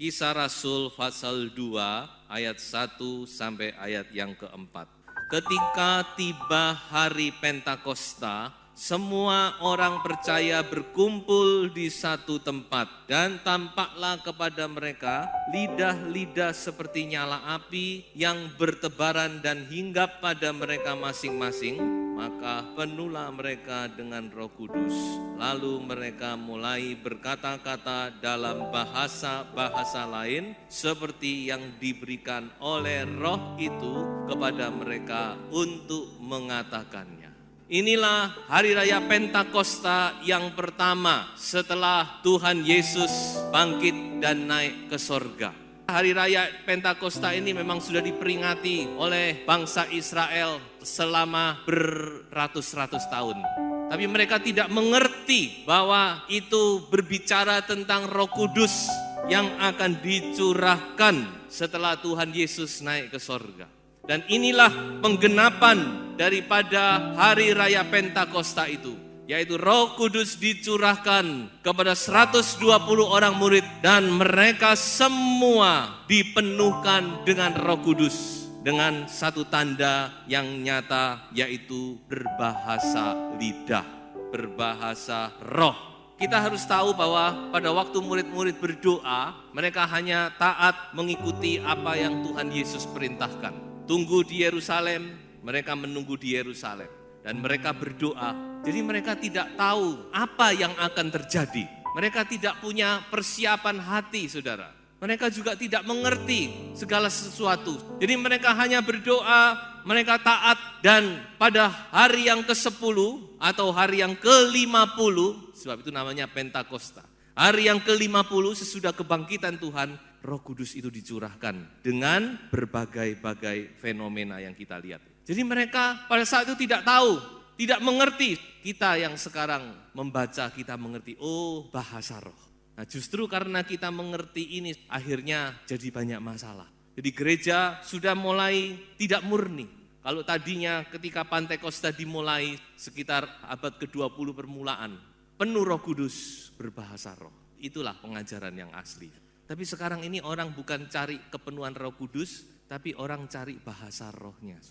Kisah Rasul pasal 2 ayat 1 sampai ayat yang keempat. Ketika tiba hari Pentakosta, semua orang percaya berkumpul di satu tempat dan tampaklah kepada mereka lidah-lidah seperti nyala api yang bertebaran dan hinggap pada mereka masing-masing. Maka penuhlah mereka dengan Roh Kudus. Lalu mereka mulai berkata-kata dalam bahasa-bahasa lain seperti yang diberikan oleh Roh itu kepada mereka untuk mengatakannya. Inilah hari raya Pentakosta yang pertama setelah Tuhan Yesus bangkit dan naik ke sorga. Hari raya Pentakosta ini memang sudah diperingati oleh bangsa Israel selama beratus-ratus tahun. Tapi mereka tidak mengerti bahwa itu berbicara tentang Roh Kudus yang akan dicurahkan setelah Tuhan Yesus naik ke sorga. Dan inilah penggenapan daripada hari raya Pentakosta itu, yaitu Roh Kudus dicurahkan kepada 120 orang murid dan mereka semua dipenuhkan dengan Roh Kudus dengan satu tanda yang nyata, yaitu berbahasa lidah, berbahasa roh. Kita harus tahu bahwa pada waktu murid-murid berdoa, mereka hanya taat mengikuti apa yang Tuhan Yesus perintahkan. Tunggu di Yerusalem, mereka menunggu di Yerusalem. Dan mereka berdoa, jadi mereka tidak tahu apa yang akan terjadi. Mereka tidak punya persiapan hati, saudara. Mereka juga tidak mengerti segala sesuatu. Jadi mereka hanya berdoa, mereka taat, dan pada hari yang ke-10 atau hari yang ke-50, sebab itu namanya Pentakosta. Hari yang ke-50 sesudah kebangkitan Tuhan, Roh Kudus itu dicurahkan dengan berbagai-bagai fenomena yang kita lihat. Jadi mereka pada saat itu tidak tahu, tidak mengerti. Kita yang sekarang membaca, kita mengerti, oh bahasa roh. Nah justru karena kita mengerti ini, akhirnya jadi banyak masalah. Jadi gereja sudah mulai tidak murni. Kalau tadinya ketika Pentakosta dimulai sekitar abad ke-20 permulaan, penuh Roh Kudus berbahasa roh. Itulah pengajaran yang asli. Tapi sekarang ini orang bukan cari kepenuhan Roh Kudus, tapi orang cari bahasa rohnya.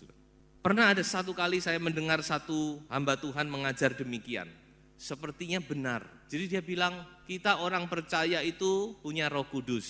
Pernah ada satu kali saya mendengar satu hamba Tuhan mengajar demikian. Sepertinya benar. Jadi dia bilang, kita orang percaya itu punya Roh Kudus.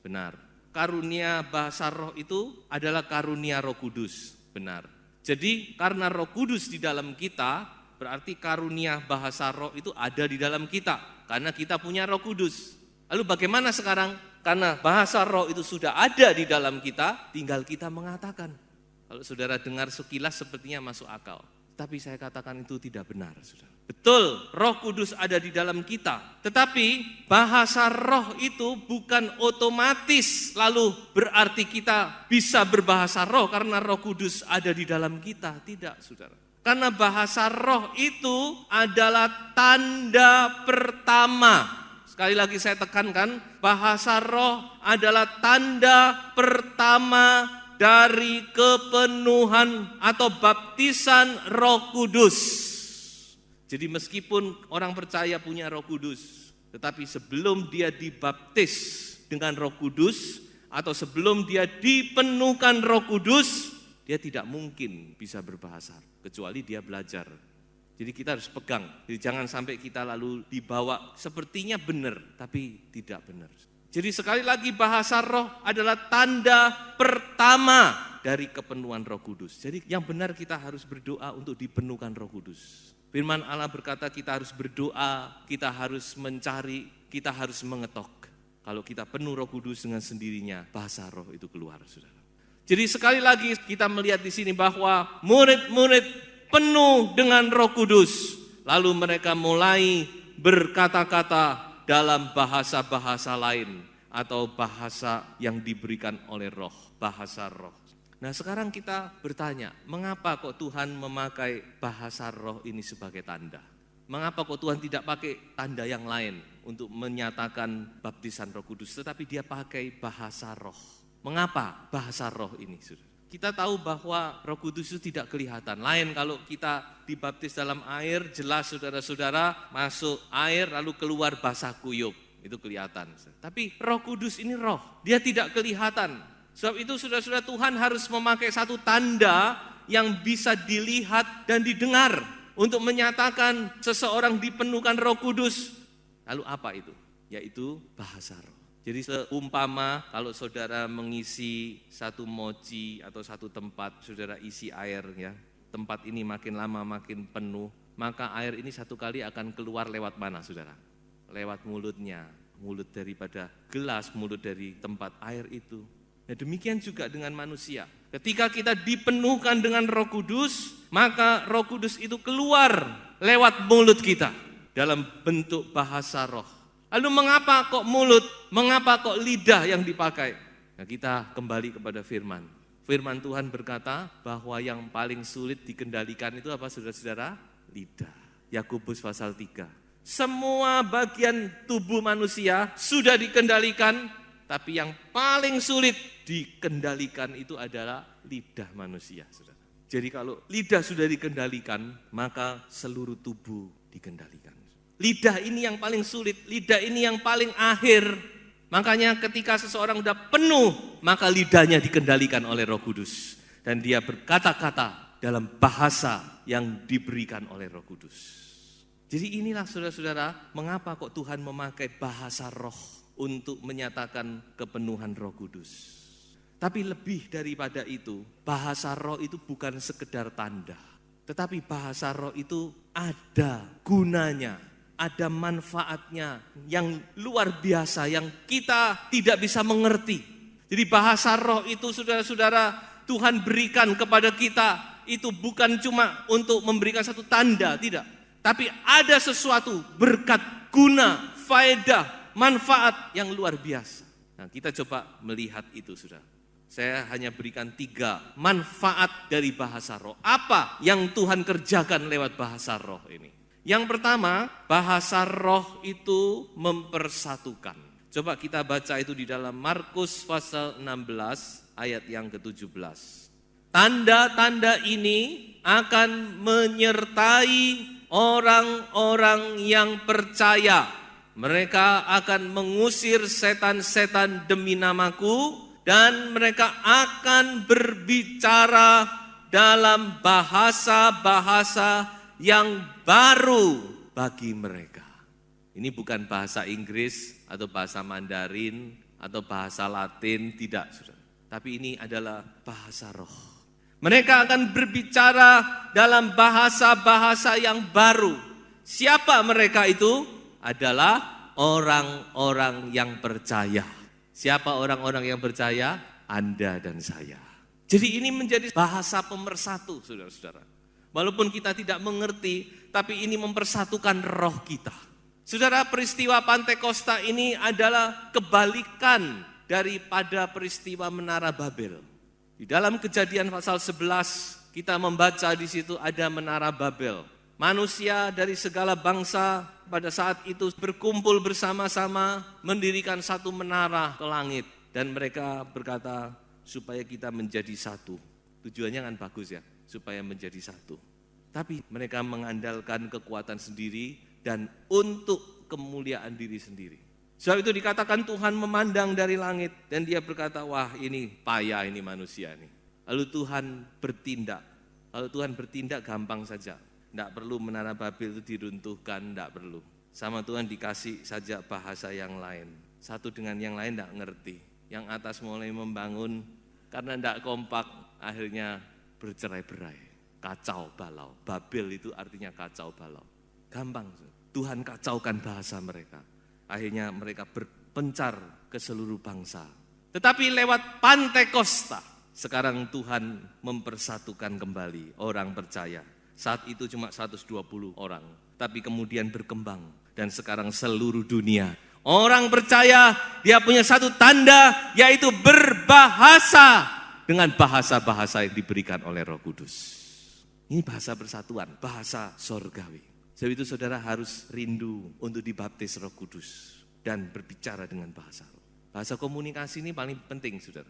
Benar. Karunia bahasa roh itu adalah karunia Roh Kudus. Benar. Jadi karena Roh Kudus di dalam kita, berarti karunia bahasa roh itu ada di dalam kita. Karena kita punya Roh Kudus. Lalu bagaimana sekarang? Karena bahasa roh itu sudah ada di dalam kita, tinggal kita mengatakan. Kalau saudara dengar sekilas sepertinya masuk akal. Tapi saya katakan itu tidak benar, saudara. Betul, Roh Kudus ada di dalam kita. Tetapi bahasa roh itu bukan otomatis lalu berarti kita bisa berbahasa roh karena Roh Kudus ada di dalam kita. Tidak, saudara. Karena bahasa roh itu adalah tanda pertama. Sekali lagi saya tekankan, bahasa roh adalah tanda pertama dari kepenuhan atau baptisan Roh Kudus. Jadi meskipun orang percaya punya Roh Kudus, tetapi sebelum dia dibaptis dengan Roh Kudus atau sebelum dia dipenuhkan Roh Kudus, dia tidak mungkin bisa berbahasa kecuali dia belajar. Jadi kita harus pegang, jadi jangan sampai kita lalu dibawa sepertinya benar, tapi tidak benar. Jadi sekali lagi bahasa roh adalah tanda pertama dari kepenuhan Roh Kudus. Jadi yang benar kita harus berdoa untuk dipenuhkan Roh Kudus. Firman Allah berkata kita harus berdoa, kita harus mencari, kita harus mengetok. Kalau kita penuh Roh Kudus dengan sendirinya, bahasa roh itu keluar, saudara. Jadi sekali lagi kita melihat di sini bahwa murid-murid penuh dengan Roh Kudus, lalu mereka mulai berkata-kata dalam bahasa-bahasa lain. atau bahasa yang diberikan oleh roh, bahasa roh. Nah sekarang kita bertanya, mengapa kok Tuhan memakai bahasa roh ini sebagai tanda? Mengapa kok Tuhan tidak pakai tanda yang lain untuk menyatakan baptisan Roh Kudus, tetapi dia pakai bahasa roh? Mengapa bahasa roh ini? Kita tahu bahwa Roh Kudus itu tidak kelihatan. Lain kalau kita dibaptis dalam air, jelas saudara-saudara masuk air lalu keluar basah kuyup. Itu kelihatan. Tapi Roh Kudus ini roh, dia tidak kelihatan. Sebab itu saudara-saudara Tuhan harus memakai satu tanda yang bisa dilihat dan didengar untuk menyatakan seseorang dipenuhkan Roh Kudus. Lalu apa itu? Yaitu bahasa roh. Jadi seumpama kalau saudara mengisi satu moci atau satu tempat, saudara isi air ya. Tempat ini makin lama makin penuh, maka air ini satu kali akan keluar lewat mana saudara? Lewat mulutnya, mulut daripada gelas, mulut dari tempat air itu. Nah demikian juga dengan manusia. Ketika kita dipenuhkan dengan Roh Kudus, maka Roh Kudus itu keluar lewat mulut kita dalam bentuk bahasa roh. Lalu mengapa kok mulut, mengapa kok lidah yang dipakai? Nah kita kembali kepada firman. Firman Tuhan berkata bahwa yang paling sulit dikendalikan itu apa saudara-saudara? Lidah. Yakobus pasal 3. Semua bagian tubuh manusia sudah dikendalikan, tapi yang paling sulit dikendalikan itu adalah lidah manusia. Saudara. Jadi kalau lidah sudah dikendalikan, maka seluruh tubuh dikendalikan. Lidah ini yang paling sulit, lidah ini yang paling akhir. Makanya ketika seseorang sudah penuh, maka lidahnya dikendalikan oleh Roh Kudus. Dan dia berkata-kata dalam bahasa yang diberikan oleh Roh Kudus. Jadi inilah saudara-saudara, mengapa kok Tuhan memakai bahasa roh untuk menyatakan kepenuhan Roh Kudus. Tapi lebih daripada itu, bahasa roh itu bukan sekedar tanda. Tetapi bahasa roh itu ada gunanya. Ada manfaatnya yang luar biasa yang kita tidak bisa mengerti. Jadi bahasa roh itu saudara-saudara Tuhan berikan kepada kita itu bukan cuma untuk memberikan satu tanda, tidak. Tapi ada sesuatu berkat, guna, faedah, manfaat yang luar biasa. Nah kita coba melihat itu saudara. Saya hanya berikan 3 manfaat dari bahasa roh. Apa yang Tuhan kerjakan lewat bahasa roh ini? Yang pertama, bahasa roh itu mempersatukan. Coba kita baca itu di dalam Markus pasal 16 ayat yang ke-17. Tanda-tanda ini akan menyertai orang-orang yang percaya. Mereka akan mengusir setan-setan demi namaku dan mereka akan berbicara dalam bahasa-bahasa yang baru bagi mereka. Ini bukan bahasa Inggris atau bahasa Mandarin atau bahasa Latin, tidak saudara. Tapi ini adalah bahasa roh. Mereka akan berbicara dalam bahasa-bahasa yang baru. Siapa mereka itu? Adalah orang-orang yang percaya. Siapa orang-orang yang percaya? Anda dan saya. Jadi ini menjadi bahasa pemersatu saudara-saudara. Walaupun kita tidak mengerti, tapi ini mempersatukan roh kita. Saudara, peristiwa Pantekosta ini adalah kebalikan daripada peristiwa Menara Babel. Di dalam Kejadian pasal 11, kita membaca di situ ada Menara Babel. Manusia dari segala bangsa pada saat itu berkumpul bersama-sama mendirikan satu menara ke langit. Dan mereka berkata, supaya kita menjadi satu. Tujuannya kan bagus ya, supaya menjadi satu. Tapi mereka mengandalkan kekuatan sendiri dan untuk kemuliaan diri sendiri. Sebab itu dikatakan Tuhan memandang dari langit dan dia berkata, wah ini payah ini manusia ini. Lalu Tuhan bertindak. Lalu Tuhan bertindak gampang saja. Tidak perlu Menara Babel itu diruntuhkan, tidak perlu. Sama Tuhan dikasih saja bahasa yang lain. Satu dengan yang lain tidak ngerti. Yang atas mulai membangun karena tidak kompak, akhirnya bercerai-berai. Kacau balau. Babel itu artinya kacau balau. Gampang. Tuhan kacaukan bahasa mereka. Akhirnya mereka berpencar ke seluruh bangsa. Tetapi lewat Pantekosta, sekarang Tuhan mempersatukan kembali orang percaya. Saat itu cuma 120 orang. Tapi kemudian berkembang. Dan sekarang seluruh dunia Orang percaya dia punya satu tanda, yaitu berbahasa dengan bahasa-bahasa yang diberikan oleh Roh Kudus. Ini bahasa persatuan, bahasa sorgawi. Sebab itu saudara harus rindu untuk dibaptis Roh Kudus dan berbicara dengan bahasa roh. Bahasa komunikasi ini paling penting, saudara.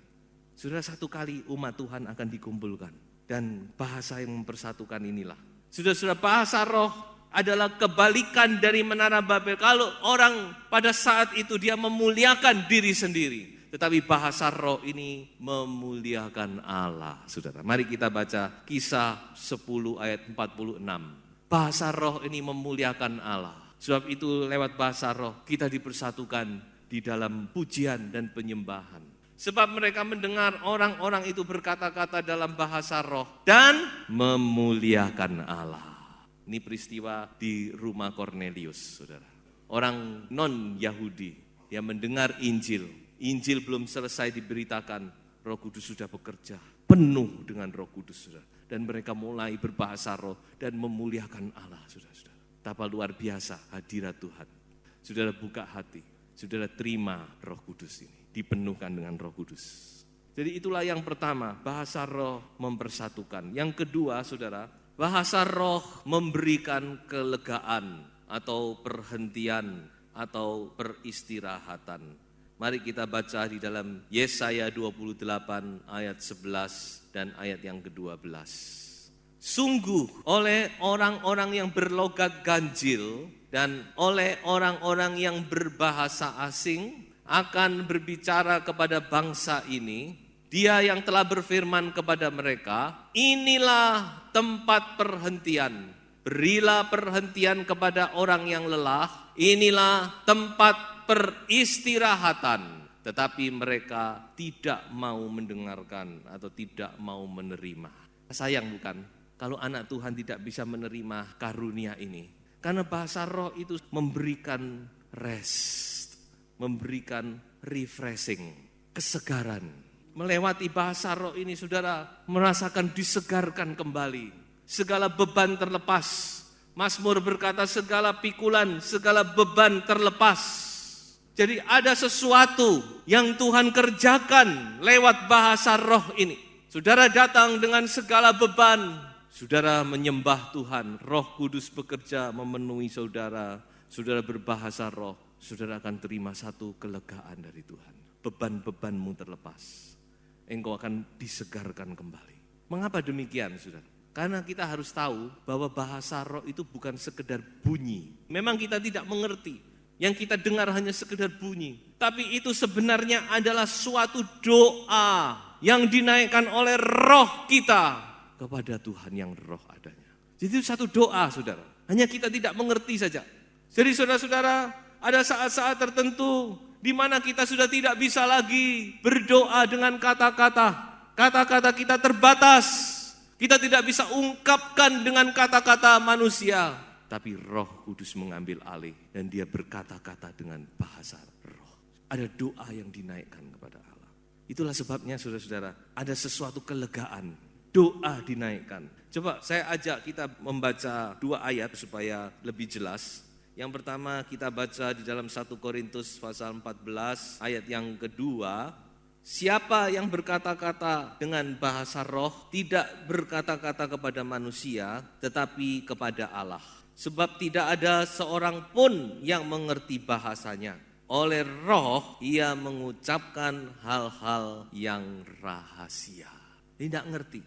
Saudara, satu kali umat Tuhan akan dikumpulkan. Dan bahasa yang mempersatukan inilah. Saudara, bahasa roh adalah kebalikan dari menara Babel. Kalau orang pada saat itu dia memuliakan diri sendiri, tetapi bahasa roh ini memuliakan Allah, saudara. Mari kita baca Kisah 10 ayat 46. Bahasa roh ini memuliakan Allah. Sebab itu lewat bahasa roh kita dipersatukan di dalam pujian dan penyembahan. Sebab mereka mendengar orang-orang itu berkata-kata dalam bahasa roh dan memuliakan Allah. Ini peristiwa di rumah Kornelius, saudara. Orang non-Yahudi yang mendengar Injil. Injil belum selesai diberitakan, Roh Kudus sudah bekerja. Penuh dengan Roh Kudus, saudara. Dan mereka mulai berbahasa roh dan memuliakan Allah, saudara-saudara. Betapa luar biasa hadirat Tuhan. Saudara, buka hati. Saudara, terima Roh Kudus ini. Dipenuhkan dengan Roh Kudus. Jadi itulah yang pertama, bahasa roh mempersatukan. Yang kedua, saudara, bahasa roh memberikan kelegaan atau perhentian atau peristirahatan. Mari kita baca di dalam Yesaya 28 ayat 11 dan ayat yang ke-12. Sungguh oleh orang-orang yang berlogat ganjil dan oleh orang-orang yang berbahasa asing akan berbicara kepada bangsa ini, dia yang telah berfirman kepada mereka, inilah tempat perhentian, berilah perhentian kepada orang yang lelah, inilah tempat peristirahatan. Tetapi mereka tidak mau mendengarkan atau tidak mau menerima. Sayang bukan, kalau anak Tuhan tidak bisa menerima karunia ini. Karena bahasa roh itu memberikan rest, memberikan refreshing, kesegaran. Melewati bahasa roh ini saudara merasakan disegarkan kembali. Segala beban terlepas. Mazmur berkata segala pikulan, segala beban terlepas. Jadi ada sesuatu yang Tuhan kerjakan lewat bahasa roh ini. Saudara datang dengan segala beban. Saudara menyembah Tuhan. Roh Kudus bekerja memenuhi saudara. Saudara berbahasa roh. Saudara akan terima satu kelegaan dari Tuhan. Beban-bebanmu terlepas. Engkau akan disegarkan kembali. Mengapa demikian, saudara? Karena kita harus tahu bahwa bahasa roh itu bukan sekedar bunyi. Memang kita tidak mengerti. Yang kita dengar hanya sekedar bunyi. Tapi itu sebenarnya adalah suatu doa yang dinaikkan oleh roh kita kepada Tuhan yang roh adanya. Jadi itu satu doa, saudara. Hanya kita tidak mengerti saja. Jadi saudara-saudara, ada saat-saat tertentu di mana kita sudah tidak bisa lagi berdoa dengan kata-kata. Kata-kata kita terbatas. Kita tidak bisa ungkapkan dengan kata-kata manusia. Tapi Roh Kudus mengambil alih dan dia berkata-kata dengan bahasa roh. Ada doa yang dinaikkan kepada Allah. Itulah sebabnya saudara-saudara, ada sesuatu kelegaan. Doa dinaikkan. Coba saya ajak kita membaca 2 ayat supaya lebih jelas. Yang pertama kita baca di dalam 1 Korintus pasal 14 ayat yang kedua. Siapa yang berkata-kata dengan bahasa roh tidak berkata-kata kepada manusia tetapi kepada Allah. Sebab tidak ada seorang pun yang mengerti bahasanya. Oleh roh ia mengucapkan hal-hal yang rahasia. Tidak ngerti.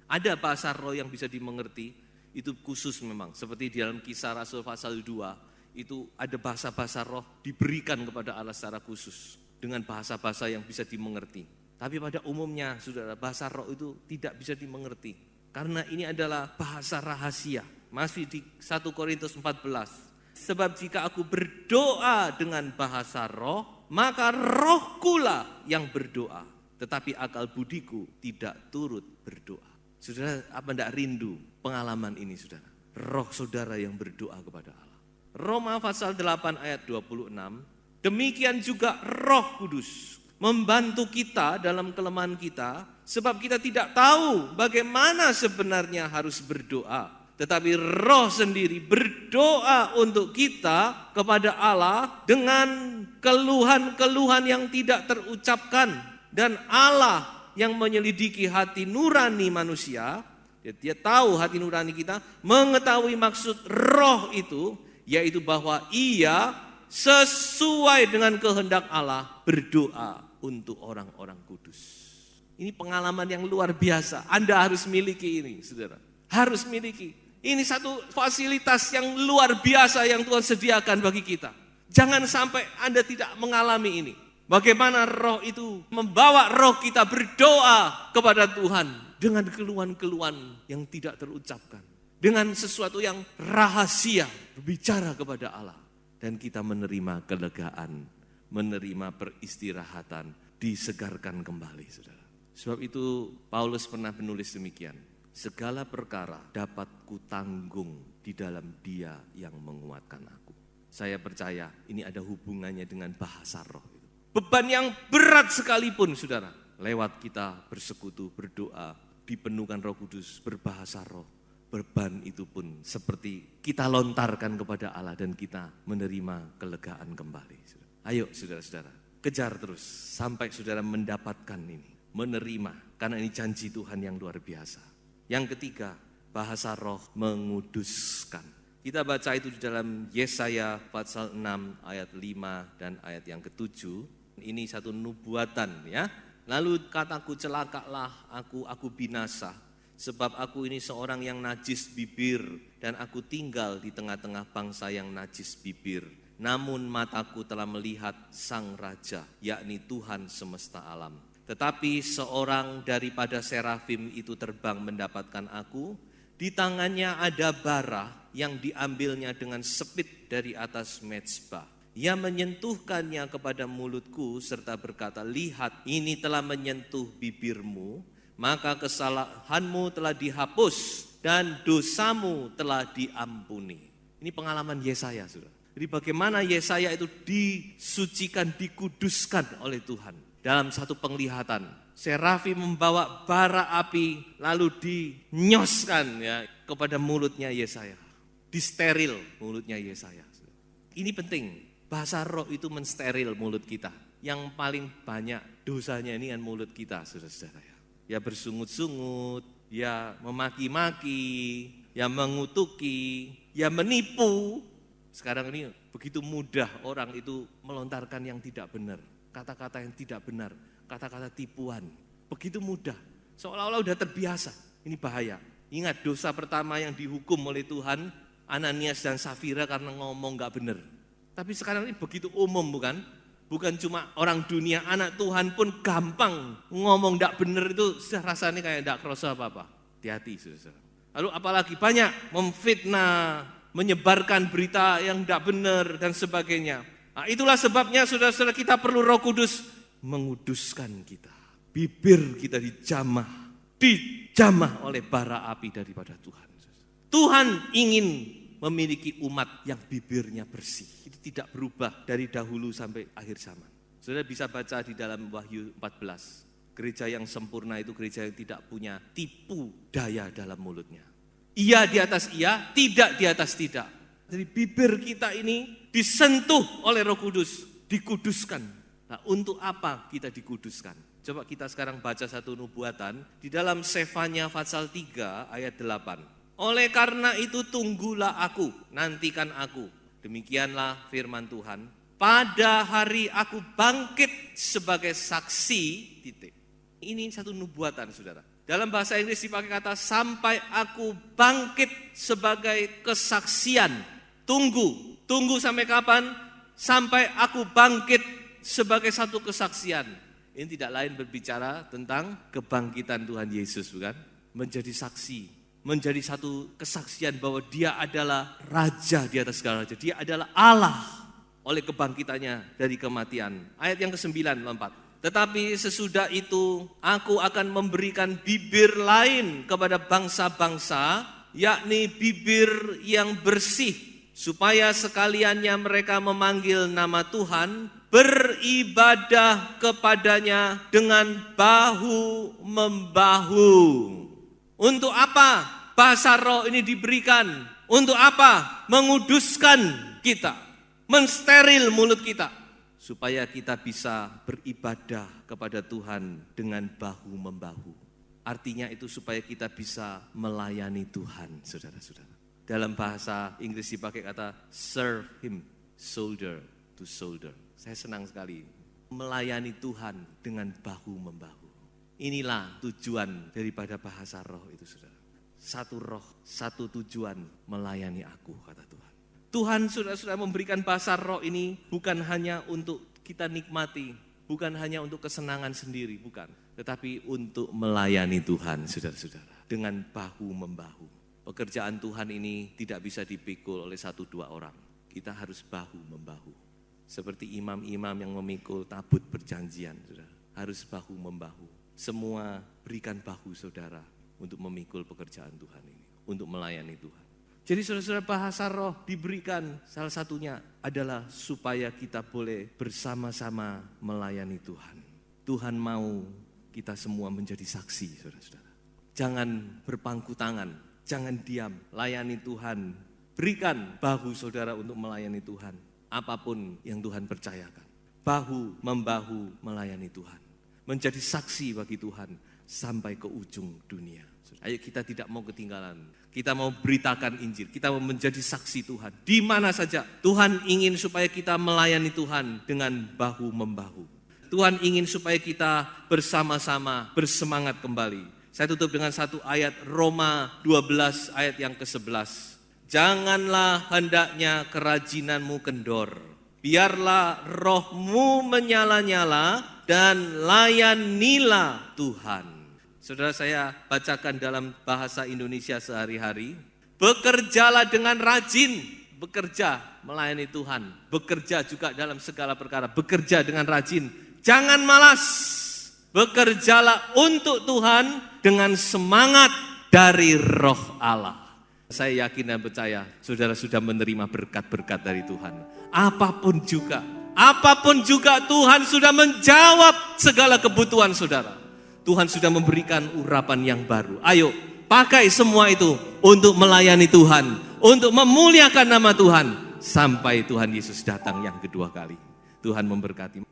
Ada bahasa roh yang bisa dimengerti, itu khusus memang. Seperti di dalam Kisah Rasul pasal 2, itu ada bahasa-bahasa roh diberikan kepada Allah secara khusus. Dengan bahasa-bahasa yang bisa dimengerti. Tapi pada umumnya saudara, bahasa roh itu tidak bisa dimengerti. Karena ini adalah bahasa rahasia. Masih di 1 Korintus 14. Sebab jika aku berdoa dengan bahasa roh, maka rohkulah yang berdoa. Tetapi akal budiku tidak turut berdoa. Saudara, apa tidak rindu pengalaman ini saudara? Roh saudara yang berdoa kepada Allah. Roma pasal 8 ayat 26. Demikian juga Roh Kudus membantu kita dalam kelemahan kita. Sebab kita tidak tahu bagaimana sebenarnya harus berdoa. Tetapi Roh sendiri berdoa untuk kita kepada Allah dengan keluhan-keluhan yang tidak terucapkan. Dan Allah yang menyelidiki hati nurani manusia, dia tahu hati nurani kita, mengetahui maksud roh itu, yaitu bahwa ia sesuai dengan kehendak Allah berdoa untuk orang-orang kudus. Ini pengalaman yang luar biasa. Anda harus miliki ini, saudara. Harus miliki. Ini satu fasilitas yang luar biasa yang Tuhan sediakan bagi kita. Jangan sampai Anda tidak mengalami ini. Bagaimana roh itu membawa roh kita berdoa kepada Tuhan dengan keluhan-keluhan yang tidak terucapkan. Dengan sesuatu yang rahasia berbicara kepada Allah. Dan kita menerima kelegaan, menerima peristirahatan, disegarkan kembali, saudara. Sebab itu Paulus pernah menulis demikian. Segala perkara dapat kutanggung di dalam Dia yang menguatkan aku. Saya percaya ini ada hubungannya dengan bahasa roh. Beban yang berat sekalipun, saudara, lewat kita bersekutu, berdoa, dipenuhkan Roh Kudus, berbahasa roh, beban itu pun seperti kita lontarkan kepada Allah dan kita menerima kelegaan kembali. Ayo saudara-saudara, kejar terus sampai saudara mendapatkan ini, menerima, karena ini janji Tuhan yang luar biasa. Yang ketiga, bahasa roh menguduskan. Kita baca itu di dalam Yesaya pasal 6 ayat 5 dan ayat yang ke-7. Ini satu nubuatan ya. Lalu kataku, celakalah aku binasa. Sebab aku ini seorang yang najis bibir dan aku tinggal di tengah-tengah bangsa yang najis bibir. Namun mataku telah melihat Sang Raja, yakni Tuhan semesta alam. Tetapi seorang daripada serafim itu terbang mendapatkan aku. Di tangannya ada bara yang diambilnya dengan sepit dari atas mezbah. Ia menyentuhkannya kepada mulutku serta berkata, lihat ini telah menyentuh bibirmu, maka kesalahanmu telah dihapus dan dosamu telah diampuni. Ini pengalaman Yesaya, saudara. Jadi bagaimana Yesaya itu disucikan, dikuduskan oleh Tuhan. Dalam satu penglihatan, serafim membawa bara api lalu dinyoskan ya kepada mulutnya Yesaya. Disteril mulutnya Yesaya. Ini penting. Bahasa roh itu mensteril mulut kita. Yang paling banyak dosanya ini kan mulut kita, saudara-saudara. Ya bersungut-sungut, ya memaki-maki, ya mengutuki, ya menipu. Sekarang ini begitu mudah orang itu melontarkan yang tidak benar. Kata-kata yang tidak benar, kata-kata tipuan. Begitu mudah, seolah-olah udah terbiasa. Ini bahaya. Ingat dosa pertama yang dihukum oleh Tuhan, Ananias dan Safira karena ngomong gak benar. Tapi sekarang ini begitu umum bukan? Bukan cuma orang dunia, anak Tuhan pun gampang ngomong tidak benar itu rasanya kayak tidak kerasa apa-apa. Hati-hati saudara. Lalu apalagi banyak memfitnah, menyebarkan berita yang tidak benar dan sebagainya. Nah, itulah sebabnya saudara-saudara kita perlu Roh Kudus menguduskan kita. Bibir kita dijamah oleh bara api daripada Tuhan. Tuhan ingin memiliki umat yang bibirnya bersih. Itu tidak berubah dari dahulu sampai akhir zaman. Saudara bisa baca di dalam Wahyu 14. Gereja yang sempurna itu gereja yang tidak punya tipu daya dalam mulutnya. Iya di atas iya, tidak di atas tidak. Jadi bibir kita ini disentuh oleh Roh Kudus, dikuduskan. Nah, untuk apa kita dikuduskan? Coba kita sekarang baca satu nubuatan di dalam Sefanya pasal 3 ayat 8. Oleh karena itu tunggulah aku, nantikan aku. Demikianlah firman Tuhan. Pada hari aku bangkit sebagai saksi, titik. Ini satu nubuatan saudara. Dalam bahasa Inggris dipakai kata sampai aku bangkit sebagai kesaksian. Tunggu sampai kapan? Sampai aku bangkit sebagai satu kesaksian. Ini tidak lain berbicara tentang kebangkitan Tuhan Yesus bukan? Menjadi saksi. Menjadi satu kesaksian bahwa dia adalah Raja di atas segala raja. Dia adalah Allah oleh kebangkitannya dari kematian. Ayat yang ke-9 lompat. Tetapi sesudah itu aku akan memberikan bibir lain kepada bangsa-bangsa, yakni bibir yang bersih. Supaya sekaliannya mereka memanggil nama Tuhan, beribadah kepadanya dengan bahu-membahu. Untuk apa bahasa roh ini diberikan? Untuk apa? Menguduskan kita, mensteril mulut kita, supaya kita bisa beribadah kepada Tuhan dengan bahu-membahu. Artinya itu supaya kita bisa melayani Tuhan, saudara-saudara. Dalam bahasa Inggris dipakai kata serve Him, shoulder to shoulder. Saya senang sekali melayani Tuhan dengan bahu-membahu. Inilah tujuan daripada bahasa roh itu, saudara. Satu roh, satu tujuan, melayani aku, kata Tuhan. Tuhan sudah memberikan bahasa roh ini bukan hanya untuk kita nikmati, bukan hanya untuk kesenangan sendiri, bukan. Tetapi untuk melayani Tuhan, saudara-saudara. Dengan bahu-membahu. Pekerjaan Tuhan ini tidak bisa dipikul oleh 1-2 orang. Kita harus bahu-membahu. Seperti imam-imam yang memikul tabut perjanjian, saudara. Harus bahu-membahu. Semua berikan bahu saudara untuk memikul pekerjaan Tuhan ini. Untuk melayani Tuhan. Jadi saudara-saudara, bahasa roh diberikan salah satunya adalah supaya kita boleh bersama-sama melayani Tuhan. Tuhan mau kita semua menjadi saksi, saudara-saudara. Jangan berpangku tangan, jangan diam, layani Tuhan. Berikan bahu saudara untuk melayani Tuhan. Apapun yang Tuhan percayakan. Bahu-membahu melayani Tuhan. Menjadi saksi bagi Tuhan sampai ke ujung dunia. Ayo kita tidak mau ketinggalan. Kita mau beritakan Injil. Kita mau menjadi saksi Tuhan. Di mana saja Tuhan ingin supaya kita melayani Tuhan dengan bahu-membahu. Tuhan ingin supaya kita bersama-sama bersemangat kembali. Saya tutup dengan satu ayat Roma 12 ayat yang ke-11. Janganlah hendaknya kerajinanmu kendor. Biarlah rohmu menyala-nyala dan layanilah Tuhan. Saudara, saya bacakan dalam bahasa Indonesia sehari-hari. Bekerjalah dengan rajin, bekerja melayani Tuhan. Bekerja juga dalam segala perkara, bekerja dengan rajin. Jangan malas, bekerjalah untuk Tuhan dengan semangat dari roh Allah. Saya yakin dan percaya, saudara sudah menerima berkat-berkat dari Tuhan. Apapun juga Tuhan sudah menjawab segala kebutuhan saudara. Tuhan sudah memberikan urapan yang baru. Ayo, pakai semua itu untuk melayani Tuhan, untuk memuliakan nama Tuhan, sampai Tuhan Yesus datang yang kedua kali. Tuhan memberkati.